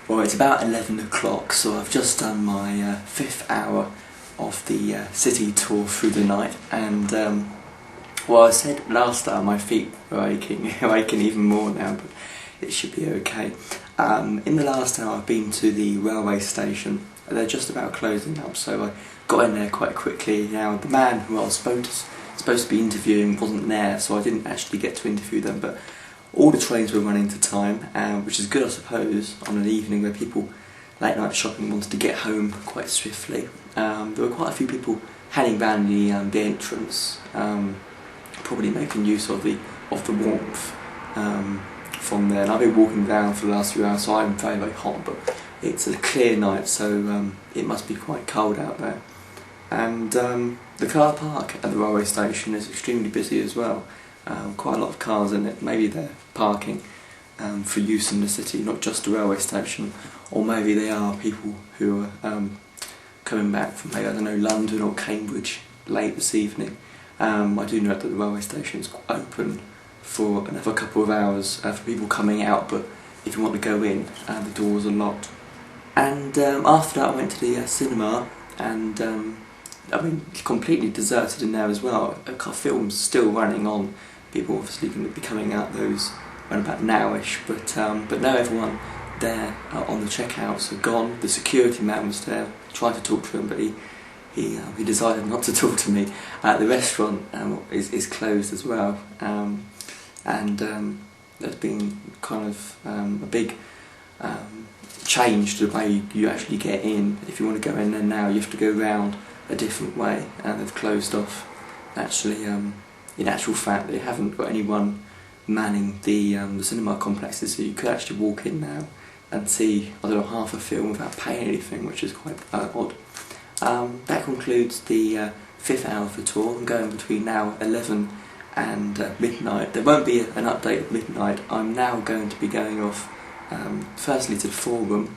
Well, it's about 11 o'clock, so I've just done my fifth hour of the city tour through the night, and well, I said last time my feet were aching, aching even more now, but it should be okay. In the last hour I've been to the railway station. They're just about closing up, so I got in there quite quickly. Now, the man who I was supposed to be interviewing wasn't there, so I didn't actually get to interview them, but all the trains were running to time, which is good, I suppose, on an evening where people late night shopping wanted to get home quite swiftly. There were quite a few people hanging around the entrance, probably making use of the warmth from there. And I've been walking down for the last few hours, so I'm very, very hot, but it's a clear night, so it must be quite cold out there. And the car park at the railway station is extremely busy as well. Quite a lot of cars in it. Maybe they're parking for use in the city, not just the railway station, or maybe they are people who are coming back from, maybe, I don't know, London or Cambridge late this evening. I do know that the railway station is open for another couple of hours for people coming out, but if you want to go in, the doors are locked. And after that I went to the cinema, and I mean, completely deserted in there as well. A film's still running on. People obviously going to be coming out those around about nowish, but now everyone there on the checkouts are gone. The security man was there, tried to talk to him, but he decided not to talk to me. The restaurant is closed as well, and there's been kind of a big change to the way you actually get in. If you want to go in there now, you have to go round a different way, and they've closed off. Actually, in actual fact, they haven't got anyone manning the cinema complexes, so you could actually walk in now and see, I don't know, half a film without paying anything, which is quite odd. That concludes the fifth hour of the tour. I'm going between now 11 and midnight. There won't be an update at midnight. I'm now going to be going off firstly to the forum,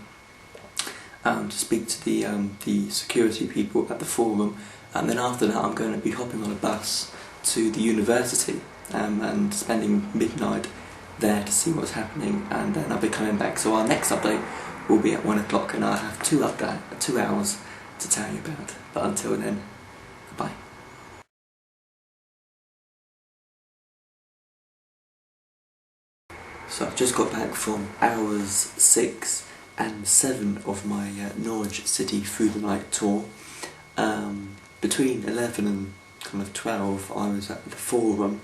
to speak to the security people at the forum, and then after that I'm going to be hopping on a bus to the university and spending midnight there to see what's happening, and then I'll be coming back. So our next update will be at 1 o'clock, and I'll have 2 hours to tell you about. But until then, goodbye. So I've just got back from hours 6 and 7 of my Norwich City through the night tour. Between 11 and kind of 12 I was at the forum,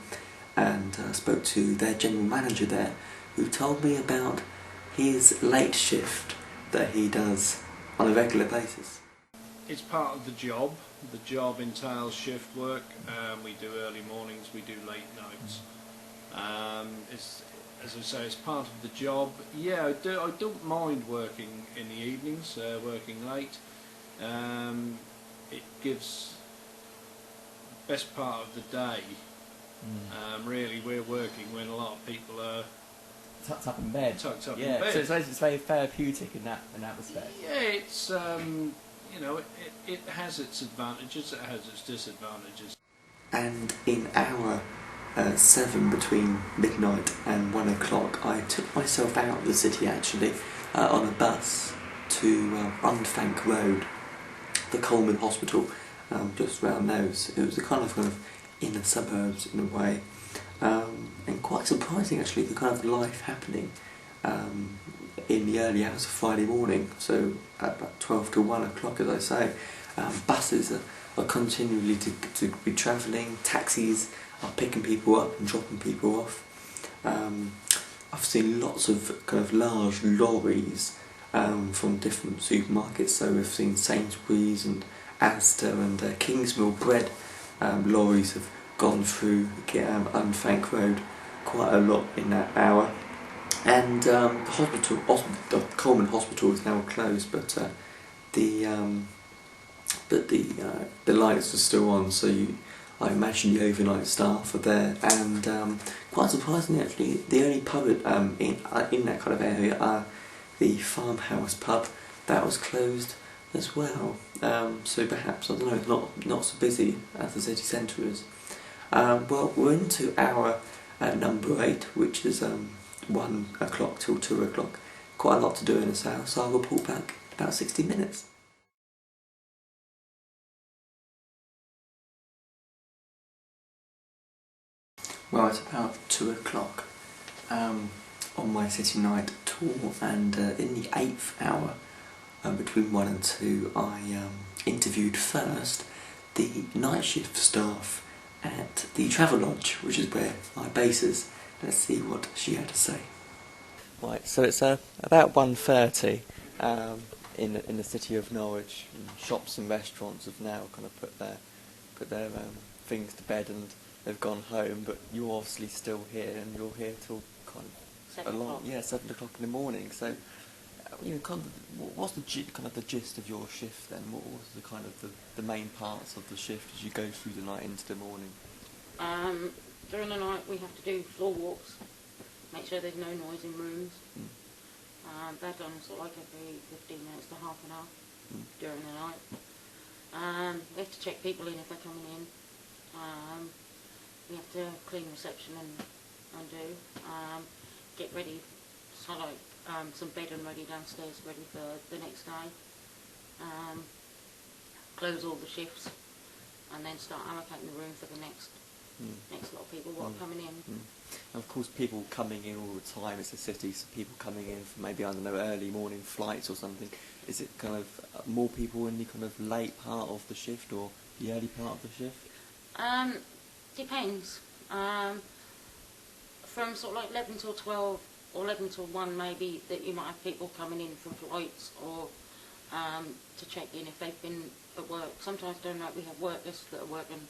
and spoke to their general manager there, who told me about his late shift that he does on a regular basis. It's part of the job. The job entails shift work. We do early mornings, we do late nights. As I say, it's part of the job. Yeah, I don't mind working in the evenings, working late. It gives the best part of the day. Really, we're working when a lot of people are tucked up in bed. Tucked up in bed. So it's very therapeutic in that respect. Yeah, it's you know, it has its advantages, it has its disadvantages. And in hour 7 between midnight and 1 o'clock, I took myself out of the city actually on a bus to Unthank Road, the Colman Hospital, just round those. It was a kind of inner suburbs in a way, and quite surprising actually, the kind of life happening in the early hours of Friday morning. So at about 12 to 1 o'clock, as I say, buses are continually to be travelling, taxis are picking people up and dropping people off. I've seen lots of kind of large lorries from different supermarkets, so we've seen Sainsbury's and Asda and Kingsmill bread lorries have gone through Unthank Road quite a lot in that hour. And the Colman Hospital is now closed, but the lights are still on, so I imagine the overnight staff are there. And quite surprisingly, actually, the only pub in that kind of area are the Farmhouse pub. That was closed as well. So perhaps, I don't know, not so busy as the city centre is. Well, we're into hour number 8, which is 1 o'clock till 2 o'clock. quite a lot to do in this house, so I'll report back about 60 minutes. Well, it's about 2 o'clock on my city night tour, and in the 8th hour, between 1 and 2, I interviewed first the night shift staff at the Travelodge, which is where my base is. Let's see what she had to say. Right, so it's about 1:30 in the city of Norwich. Shops and restaurants have now kind of put their things to bed and they've gone home, but you're obviously still here, and you're here till kind of 7 o'clock. 7 o'clock in the morning. So, kind of, what's the gist of your shift then? What was the kind of the main parts of the shift as you go through the night into the morning? During the night we have to do floor walks, make sure there's no noise in rooms. They're done sort of like every 15 minutes to half an hour during the night. We have to check people in if they're coming in. We have to clean reception and do. Get ready, so like some bedding ready downstairs, ready for the next day. Close all the shifts, and then start allocating the room for the next lot of people what are coming in. And of course, people coming in all the time. It's a city, so people coming in for maybe, I don't know, early morning flights or something. Is it kind of more people in the kind of late part of the shift or the early part of the shift? Depends. From sort of like 11 till 12 or 11 till 1 maybe, that you might have people coming in from flights or to check in if they've been at work. Sometimes during the night we have workers that are working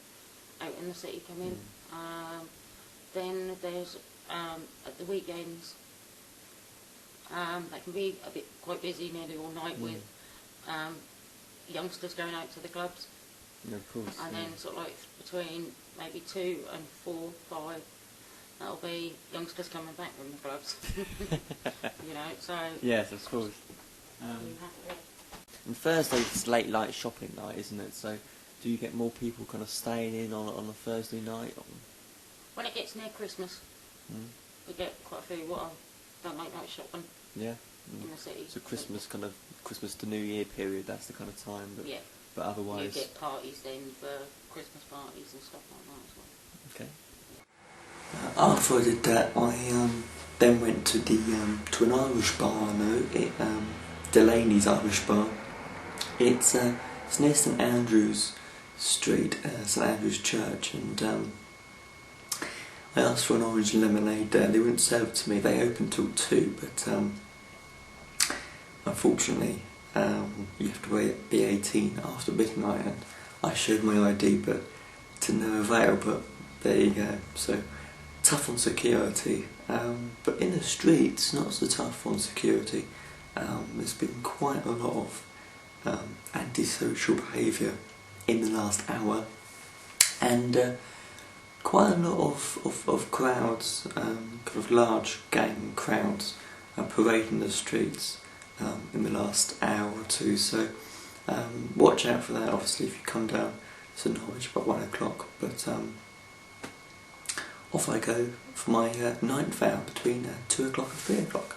out in the city come in. Then there's at the weekends that can be quite busy nearly all night with youngsters going out to the clubs. Yeah, of course. And then sort of like between maybe 2 and 4, 5, that'll be youngsters coming back from the clubs. So... Yes, of course. And Thursday's late night shopping night, isn't it? So do you get more people kind of staying in on a Thursday night? When it gets near Christmas, we get quite a few what are done late night shopping in the city. So Christmas to New Year period, that's the kind of time. But otherwise... You get parties then for Christmas parties and stuff like that as well. Okay. After I did that, I then went to an Irish bar I know, Delaney's Irish Bar. It's near St Andrew's Street, St Andrew's Church, and I asked for an orange lemonade there. They wouldn't serve it to me. They opened till 2, but unfortunately you have to be 18 after midnight, and I showed my ID, but to no avail. But there you go. So tough on security, but in the streets not so tough on security. There's been quite a lot of antisocial behaviour in the last hour, and quite a lot of crowds, kind of large gang crowds, parading the streets in the last hour or two. So watch out for that, obviously, if you come down to Norwich by 1 o'clock. But off I go for my 9th hour between 2 o'clock and 3 o'clock.